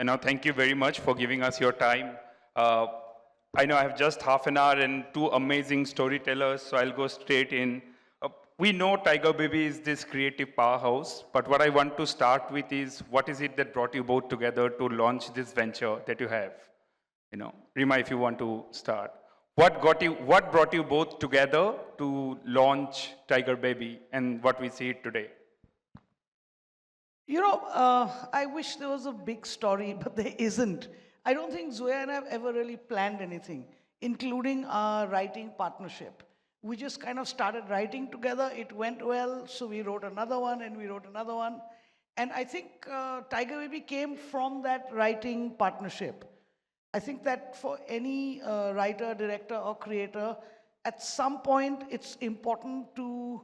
Thank you very much for giving us your time. Uh, I know I have just half an hour and two amazing storytellers, so I'll go straight in. We know Tiger Baby is this creative powerhouse, but what I want to start with is what is it that brought you both together to launch this venture that you have? Rima, if you want to start. What brought you both together to launch Tiger Baby and what we see today? I wish there was a big story, but there isn't. I don't think Zoya and I have ever really planned anything, including our writing partnership. We just kind of started writing together. It went well, so we wrote another one and we wrote another one. And I think Tiger Baby came from that writing partnership. I think that for any writer, director, or creator, at some point it's important to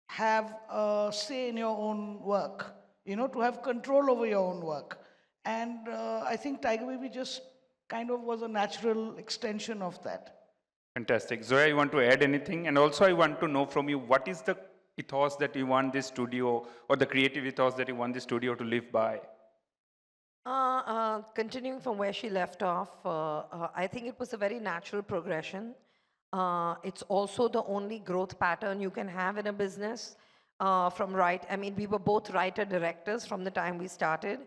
have a say in your own work, to have control over your own work. And I think Tiger Baby just kind of was a natural extension of that. Fantastic. Zoya, you want to add anything? And also I want to know from you, what is the ethos that you want this studio, or the creative ethos that you want this studio to live by? Continuing from where she left off, I think it was a very natural progression. It's also the only growth pattern you can have in a business. We were both writer-directors from the time we started.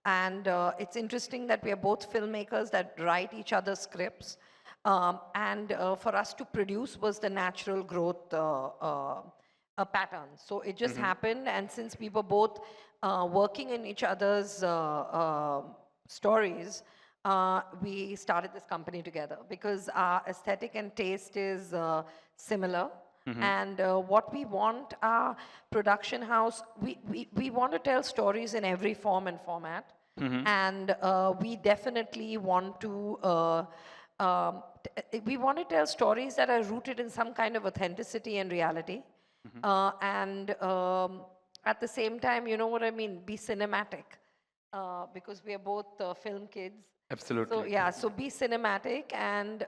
And it's interesting that we are both filmmakers that write each other's scripts. For us to produce was the natural growth pattern. So it just happened, and since we were both working in each other's stories, we started this company together because our aesthetic and taste is similar. And what we want, our production house, we want to tell stories in every form and format. And we definitely want to tell stories that are rooted in some kind of authenticity and reality. At the same time, you know what I mean, be cinematic, because we are both film kids. Absolutely. So be cinematic and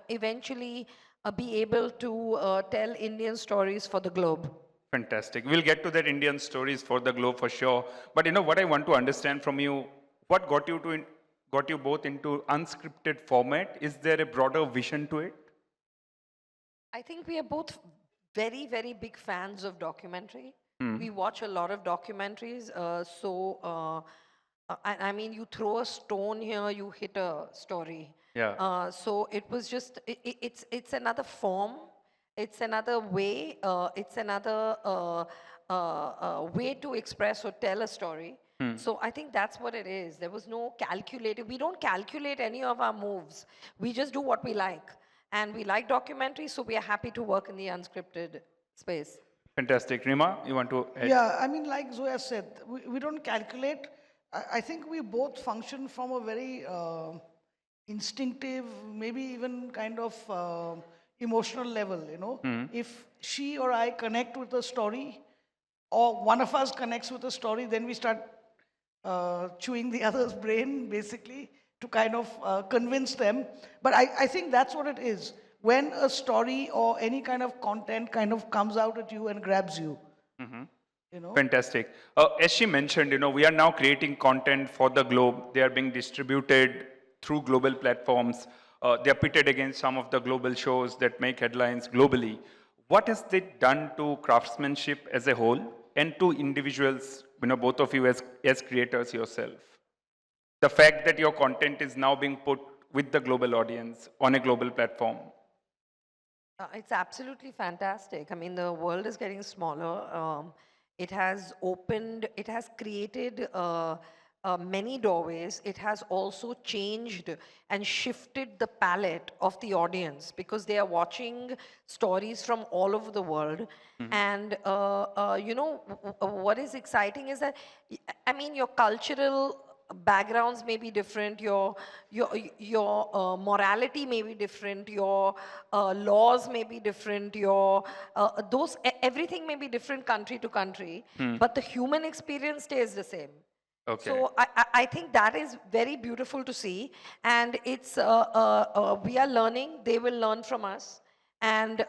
eventually be able to tell Indian stories for the globe. Fantastic. We'll get to that Indian stories for the globe for sure. But what I want to understand from you, what got you both into unscripted format? Is there a broader vision to it? I think we are both very, very big fans of documentary. We watch a lot of documentaries. You throw a stone here, you hit a story. Yeah. So it was just, it's another form. It's another way. It's another way to express or tell a story. So I think that's what it is. There was no calculated. We don't calculate any of our moves. We just do what we like. And we like documentaries, so we are happy to work in the unscripted space. Fantastic. Rima, you want to add? Yeah, like Zoya said, we don't calculate. I think we both function from a very instinctive, maybe even kind of emotional level, If she or I connect with a story, or one of us connects with a story, then we start chewing the other's brain, basically, to kind of convince them. But I think that's what it is. When a story or any kind of content kind of comes out at you and grabs you. Fantastic. As she mentioned, we are now creating content for the globe. They are being distributed through global platforms. They are pitted against some of the global shows that make headlines globally. What has it done to craftsmanship as a whole and to individuals, both of you as creators yourself? The fact that your content is now being put with the global audience on a global platform. It's absolutely fantastic. I mean, the world is getting smaller. It has created many doorways. It has also changed and shifted the palette of the audience because they are watching stories from all over the world. And, what is exciting is that, your cultural backgrounds may be different, your morality may be different, your laws may be different, everything may be different country to country, but the human experience stays the same. Okay. So I think that is very beautiful to see, and it's we are learning, they will learn from us, and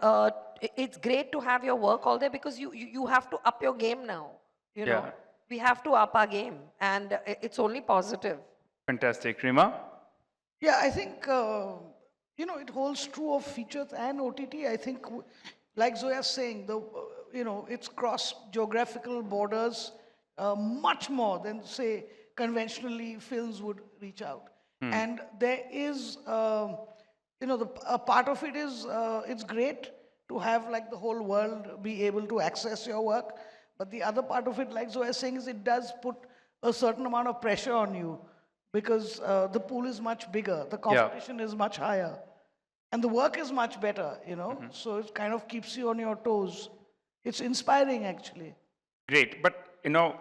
it's great to have your work all there because you have to up your game now, you know. we have to up our game, and it's only positive. Fantastic. Reema? Yeah, I think, it holds true of features and OTT. I think, like Zoya's saying, it's cross geographical borders much more than, say, conventionally films would reach out. And there is, a part of it is, it's great to have like the whole world be able to access your work. But the other part of it, like Zoya's saying, is it does put a certain amount of pressure on you because the pool is much bigger, the Yeah. competition is much higher, and the work is much better, So it kind of keeps you on your toes. It's inspiring, actually. Great. But,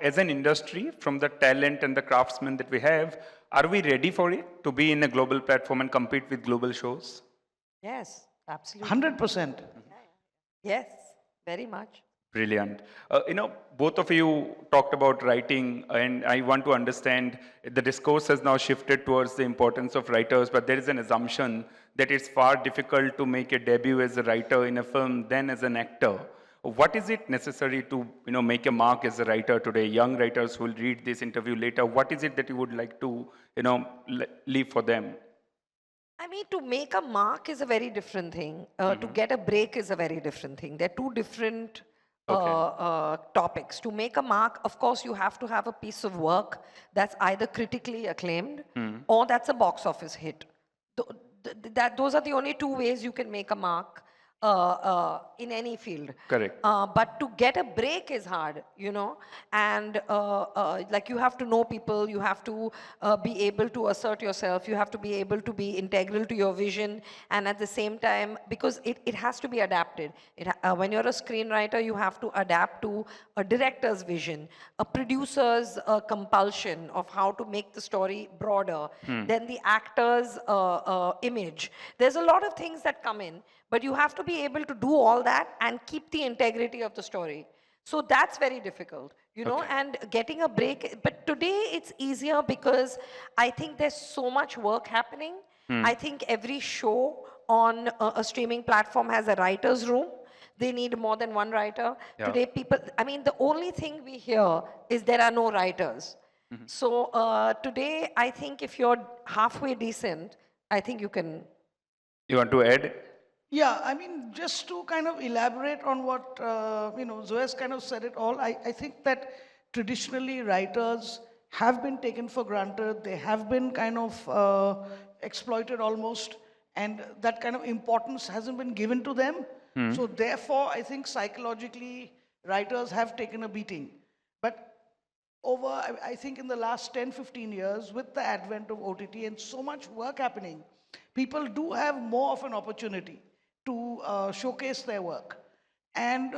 as an industry, from the talent and the craftsmen that we have, are we ready for it to be in a global platform and compete with global shows? Yes, absolutely. 100%. Yes, very much. Brilliant. Both of you talked about writing, and I want to understand the discourse has now shifted towards the importance of writers, but there is an assumption that it's far difficult to make a debut as a writer in a film than as an actor. What is it necessary to, make a mark as a writer today? Young writers who will read this interview later, what is it that you would like to, leave for them? I mean, to make a mark is a very different thing. To get a break is a very different thing. They're two different topics. To make a mark, of course, you have to have a piece of work that's either critically acclaimed or that's a box office hit. Those are the only two ways you can make a mark in any field. Correct. But to get a break is hard, and like you have to know people, you have to be able to assert yourself, you have to be able to be integral to your vision, and at the same time, because it has to be adapted. When you're a screenwriter, you have to adapt to a director's vision, a producer's compulsion of how to make the story broader, then the actor's image. There's a lot of things that come in, but you have to be able to do all that and keep the integrity of the story. So that's very difficult, and getting a break. But today it's easier because I think there's so much work happening. I think every show on a streaming platform has a writer's room. They need more than one writer. Yeah. Today, the only thing we hear is there are no writers. So today, I think if you're halfway decent, I think you can. You want to add? Yeah, I mean, just to kind of elaborate on what, Zoya's kind of said it all, I think that traditionally writers have been taken for granted. They have been kind of exploited almost, and that kind of importance hasn't been given to them. So therefore, I think psychologically, writers have taken a beating. But I think in the last 10, 15 years, with the advent of OTT and so much work happening, people do have more of an opportunity to showcase their work. And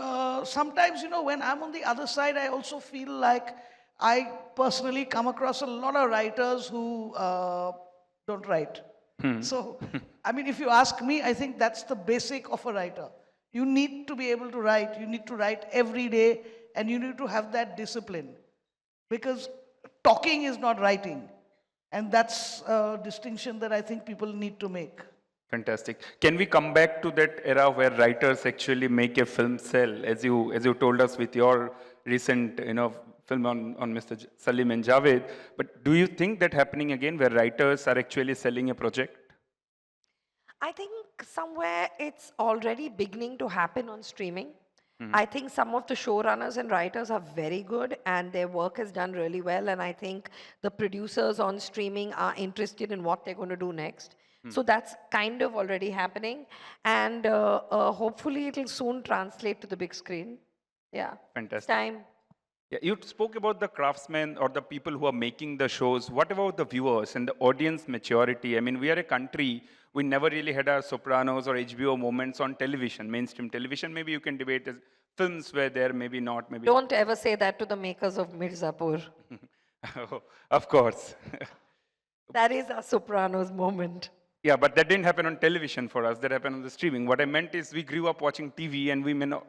sometimes, when I'm on the other side, I also feel like I personally come across a lot of writers who don't write. So, I mean, if you ask me, I think that's the basic of a writer. You need to be able to write, you need to write every day, and you need to have that discipline. Because talking is not writing. And that's a distinction that I think people need to make. Fantastic. Can we come back to that era where writers actually make a film sell, as you told us with your recent film on Mr. Salim and Javed? But do you think that happening again, where writers are actually selling a project? I think somewhere it's already beginning to happen on streaming. I think some of the showrunners and writers are very good and their work is done really well. And I think the producers on streaming are interested in what they're going to do next. So that's kind of already happening. And hopefully it'll soon translate to the big screen. Yeah. Fantastic. It's time. Yeah, you spoke about the craftsmen or the people who are making the shows. What about the viewers and the audience maturity? I mean, we are a country, we never really had our Sopranos or HBO moments on television, mainstream television. Maybe you can debate as films were there, maybe not, maybe. Don't ever say that to the makers of Mirzapur. Of course. That is a Sopranos moment. Yeah, but that didn't happen on television for us. That happened on the streaming. What I meant is we grew up watching TV and we may not.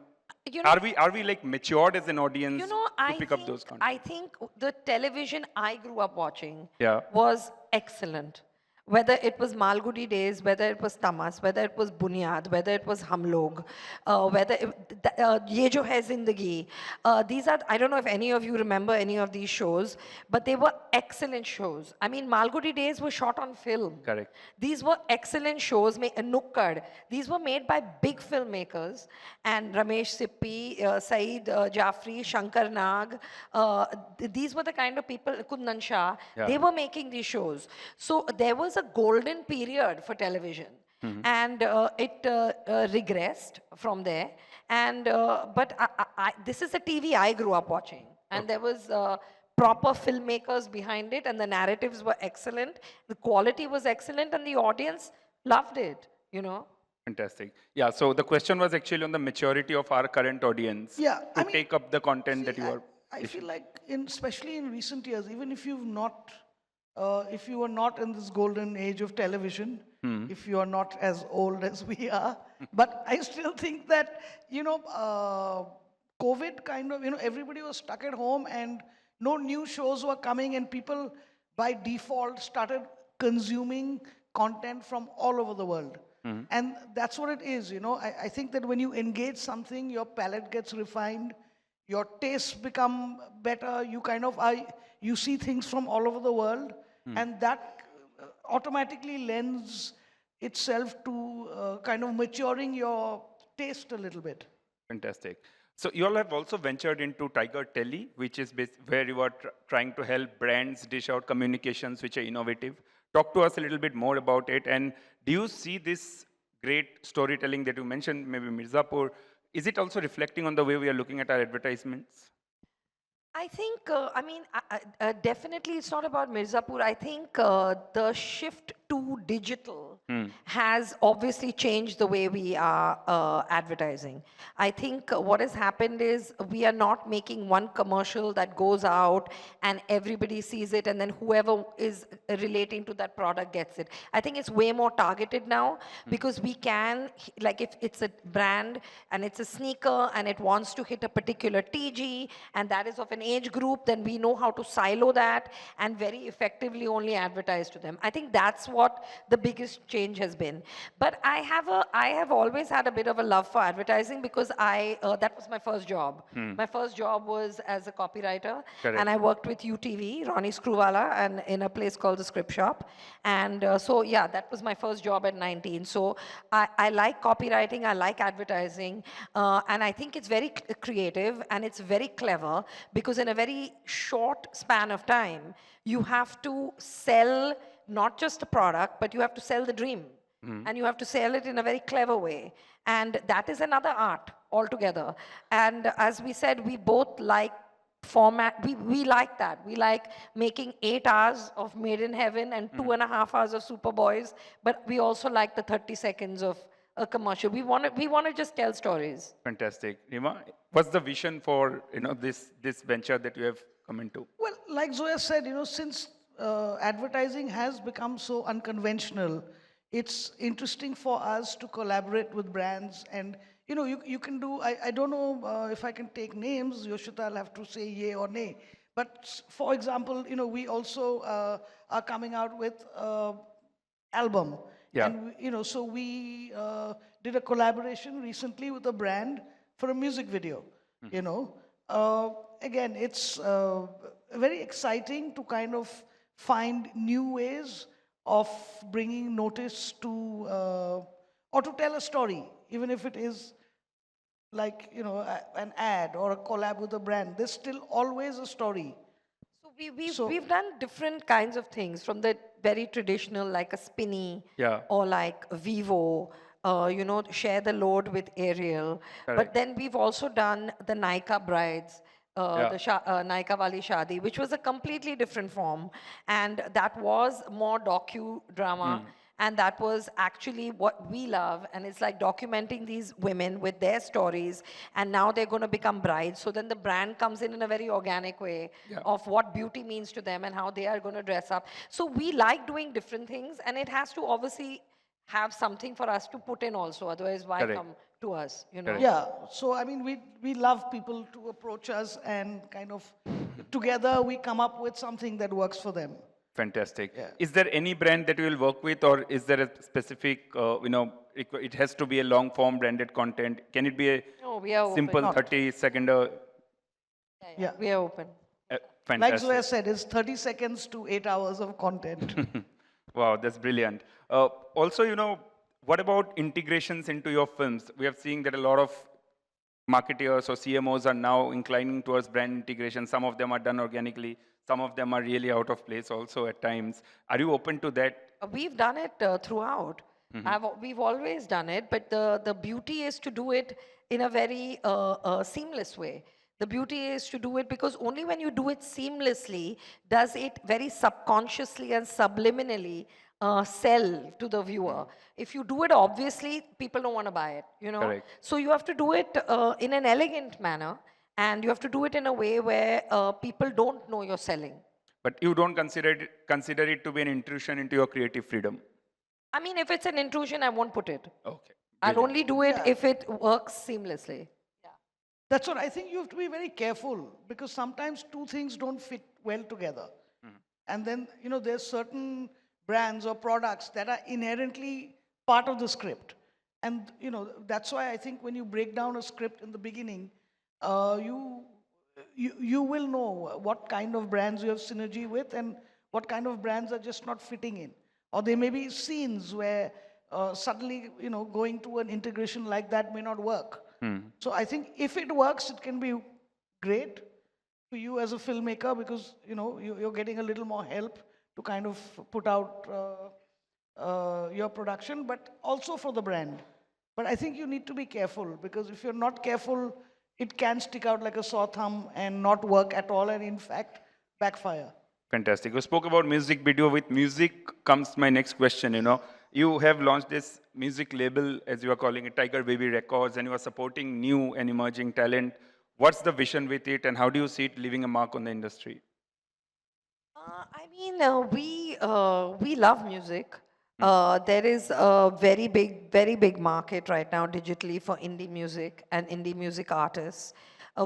Are we like matured as an audience to pick up those content? I think the television I grew up watching Yeah. was excellent. whether it was Malgudi Days, whether it was Tamas, whether it was Bunyad, whether it was Hum Log, Ye Jo Hai Zindagi. These are, I don't know if any of you remember any of these shows, but they were excellent shows. I mean, Malgudi Days were shot on film. Correct. These were excellent shows, Nukkad. These were made by big filmmakers, and Ramesh Sippi, Saeed Jaffrey, Shankar Nag. These were the kind of people, Kundan Shah, Yeah. they were making these shows. So there was a golden period for television, and it regressed from there. And but this is a TV I grew up watching, and there was proper filmmakers behind it, and the narratives were excellent, the quality was excellent, and the audience loved it. Fantastic. Yeah, so the question was actually on the maturity of our current audience Yeah, to I mean, take up the content that See, you are. I feel like, especially in recent years, even if you've not, if you are not in this golden age of television, if you are not as old as we are, but I still think that, COVID kind of, everybody was stuck at home and no new shows were coming, and people by default started consuming content from all over the world. And that's what it is, I think that when you engage something, your palate gets refined, your tastes become better, you kind of are, you see things from all over the world, and that automatically lends itself to kind of maturing your taste a little bit. Fantastic. So you all have also ventured into Tiger Telly, which is where you are trying to help brands dish out communications which are innovative. Talk to us a little bit more about it. And do you see this great storytelling that you mentioned, maybe Mirzapur, is it also reflecting on the way we are looking at our advertisements? I think, definitely it's not about Mirzapur. I think the shift to digital has obviously changed the way we are advertising. I think what has happened is we are not making one commercial that goes out and everybody sees it, and then whoever is relating to that product gets it. I think it's way more targeted now, because we can, like if it's a brand and it's a sneaker and it wants to hit a particular TG and that is of an age group, then we know how to silo that and very effectively only advertise to them. I think that's what the biggest change has been. But I have always had a bit of a love for advertising, because that was my first job. My first job was as a copywriter. Correct. And I worked with UTV, Ronnie Screwvala, and in a place called the Script Shop. And so yeah, that was my first job at 19. So I like copywriting, I like advertising, and I think it's very creative and it's very clever, because in a very short span of time, you have to sell not just a product, but you have to sell the dream. And you have to sell it in a very clever way. And that is another art altogether. And as we said, we both like format. We like that. We like making 8 hours of Made in Heaven and 2.5 hours of Superboys, but we also like the 30 seconds of a commercial. We want to just tell stories. Fantastic. Reema, what's the vision for this venture that you have come into? Well, like Zoya said, since advertising has become so unconventional, it's interesting for us to collaborate with brands. And you can do, I don't know if I can take names, Yoshita, I'll have to say yay or nay. But for example, we also are coming out with album. Yeah. And so we did a collaboration recently with a brand for a music video. Again, it's very exciting to kind of find new ways of bringing notice to or to tell a story, even if it is like an ad or a collab with a brand. There's still always a story. So we've done different kinds of things, from the very traditional, like a Spinny, Yeah. or like Vivo, share the load with Ariel. But Correct. then we've also done the Naika Brides, Yeah. the Naika Wali Shadi, which was a completely different form. And that was more docu-drama. And that was actually what we love. And it's like documenting these women with their stories. And now they're going to become brides. So then the brand comes in a very organic way of what beauty means to them and how they are going to dress up. So we like doing different things. And it has to obviously have something for us to put in also. Otherwise, why Correct. come to us? Correct. Yeah, so I mean, we love people to approach us, and kind of together we come up with something that works for them. Fantastic. Yeah. Is there any brand that you will work with, or is there a specific, it has to be a long form branded content? Can it be a No, we are open. simple Not. 30-second? Yeah. We are open. Like Zoya Fantastic. said, it's 30 seconds to 8 hours of content. Wow, that's brilliant. Also, what about integrations into your films? We have seen that a lot of marketeers or CMOs are now inclining towards brand integration. Some of them are done organically. Some of them are really out of place also at times. Are you open to that? We've done it throughout. We've always done it, but the beauty is to do it in a very seamless way. The beauty is to do it because only when you do it seamlessly does it very subconsciously and subliminally sell to the viewer. If you do it obviously, people don't want to buy it. Correct. So you have to do it in an elegant manner, and you have to do it in a way where people don't know you're selling. But you don't consider it to be an intrusion into your creative freedom. I mean, if it's an intrusion, I won't put it. Okay. I'll Brilliant. only do it Yeah. if it works seamlessly. That's what I think you have to be very careful because sometimes two things don't fit well together. And then, there's certain brands or products that are inherently part of the script. And, that's why I think when you break down a script in the beginning, you will know what kind of brands you have synergy with and what kind of brands are just not fitting in. Or there may be scenes where suddenly, going to an integration like that may not work. So I think if it works, it can be great for you as a filmmaker because, you're getting a little more help to kind of put out your production, but also for the brand. But I think you need to be careful because if you're not careful, it can stick out like a sore thumb and not work at all and in fact backfire. Fantastic. You spoke about music video. With music comes my next question. You have launched this music label, as you are calling it, Tiger Baby Records, and you are supporting new and emerging talent. What's the vision with it, and how do you see it leaving a mark on the industry? I mean, we love music. There is a very big market right now digitally for indie music and indie music artists.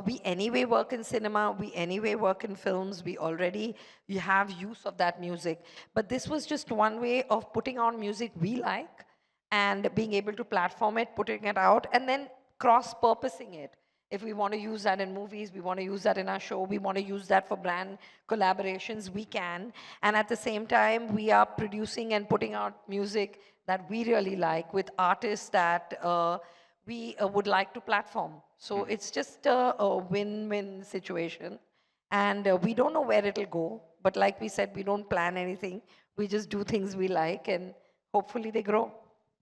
We anyway work in cinema, we anyway work in films, we have use of that music. But this was just one way of putting on music we like and being able to platform it, putting it out, and then cross-purposing it. If we want to use that in movies, we want to use that in our show, we want to use that for brand collaborations, we can. And at the same time, we are producing and putting out music that we really like with artists that we would like to platform. So it's just a win-win situation. And we don't know where it'll go. But like we said, we don't plan anything. We just do things we like and hopefully they grow.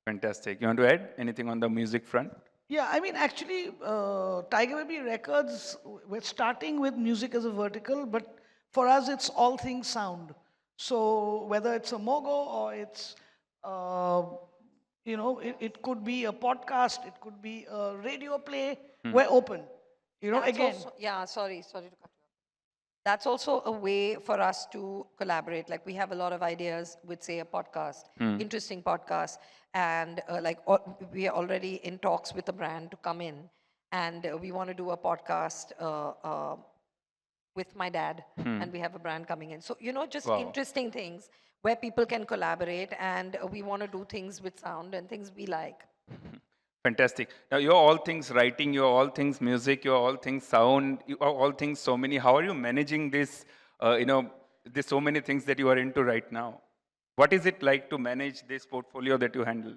Fantastic. You want to add anything on the music front? Yeah, I mean, actually, Tiger Baby Records, we're starting with music as a vertical, but for us, it's all things sound. So whether it's a mogo or it's, it could be a podcast, it could be a radio play, we're open. That's Again, also- sorry to cut you off. That's also a way for us to collaborate. Like we have a lot of ideas with, say, a podcast, interesting podcast, and we are already in talks with a brand to come in, and we want to do a podcast with my dad, and we have a brand coming in. So just Wow. interesting things where people can collaborate, and we want to do things with sound and things we like. Fantastic. Now, you're all things writing, you're all things music, you're all things sound, you are all things so many. How are you managing this, there's so many things that you are into right now? What is it like to manage this portfolio that you handle?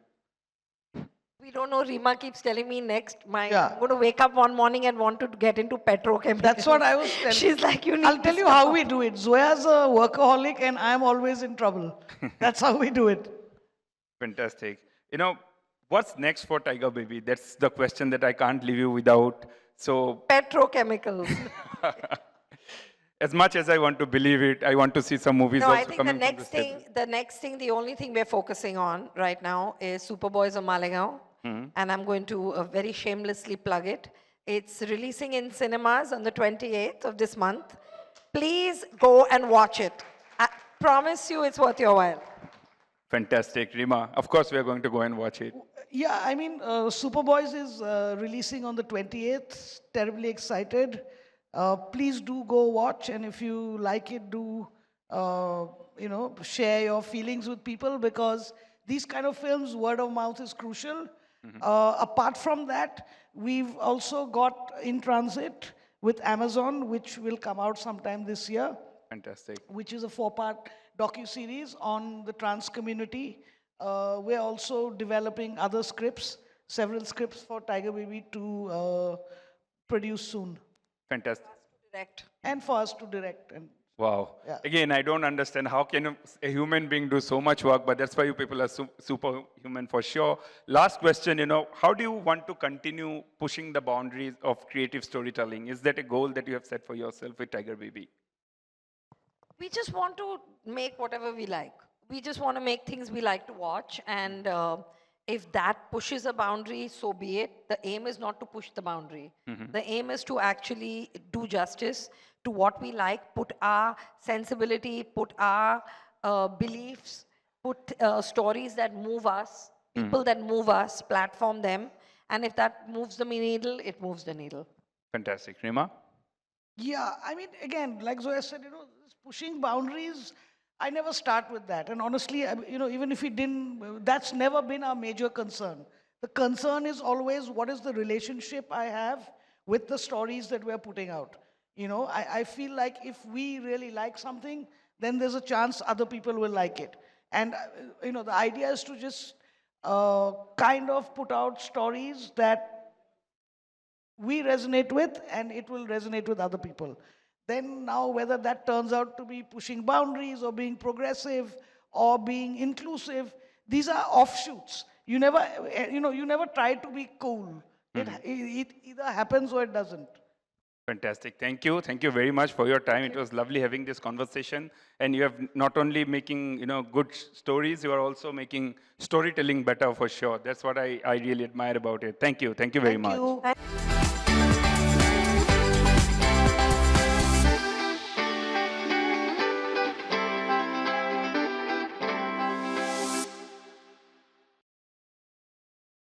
We don't know. Reema keeps telling me next. Yeah. I'm going to wake up one morning and want to get into petrochemicals. that's what I was telling. She's like, you need I'll to tell you stop. how we do it. Zoya's a workaholic and I'm always in trouble. That's how we do it. Fantastic. What's next for Tiger Baby? That's the question that I can't leave you without. So, Petrochemicals. as much as I want to believe it, I want to see some movies No, also I think coming from this table. the only thing we're focusing on right now is Superboys of Malegaon. And I'm going to very shamelessly plug it. It's releasing in cinemas on the 28th of this month. Please go and watch it. I promise you it's worth your while. Fantastic. Reema, of course we are going to go and watch it. Yeah, I mean, Superboys is releasing on the 28th. Terribly excited. Please do go watch, and if you like it, do share your feelings with people, because these kind of films, word of mouth is crucial. Apart from that, we've also got In Transit with Amazon, which will come out sometime this year, Fantastic. which is a 4-part docu-series on the trans community. We're also developing other scripts, several scripts for Tiger Baby to produce soon, Fantastic. Direct. and for us to direct. And Wow. Yeah. Again, I don't understand how can a human being do so much work, but that's why you people are superhuman for sure. Last question, how do you want to continue pushing the boundaries of creative storytelling? Is that a goal that you have set for yourself with Tiger Baby? We just want to make whatever we like. We just want to make things we like to watch, and if that pushes a boundary, so be it. The aim is not to push the boundary. The aim is to actually do justice to what we like, put our sensibility, put our beliefs, put stories that move us, people that move us, platform them, and if that moves the needle, it moves the needle. Fantastic. Reema? yeah, I mean, again, like Zoya said, this pushing boundaries, I never start with that. And honestly, even if we didn't, that's never been our major concern. The concern is always, what is the relationship I have with the stories that we're putting out? I feel like if we really like something, then there's a chance other people will like it. And, the idea is to just kind of put out stories that we resonate with, and it will resonate with other people. Then now, whether that turns out to be pushing boundaries or being progressive or being inclusive, these are offshoots. You never try to be cool. It either happens or it doesn't. Fantastic. Thank you. Thank you very much for your time. It was lovely having this conversation. And you have not only making, good stories, you are also making storytelling better for sure. That's what I really admire about it. Thank you. Thank you very Thank much. you.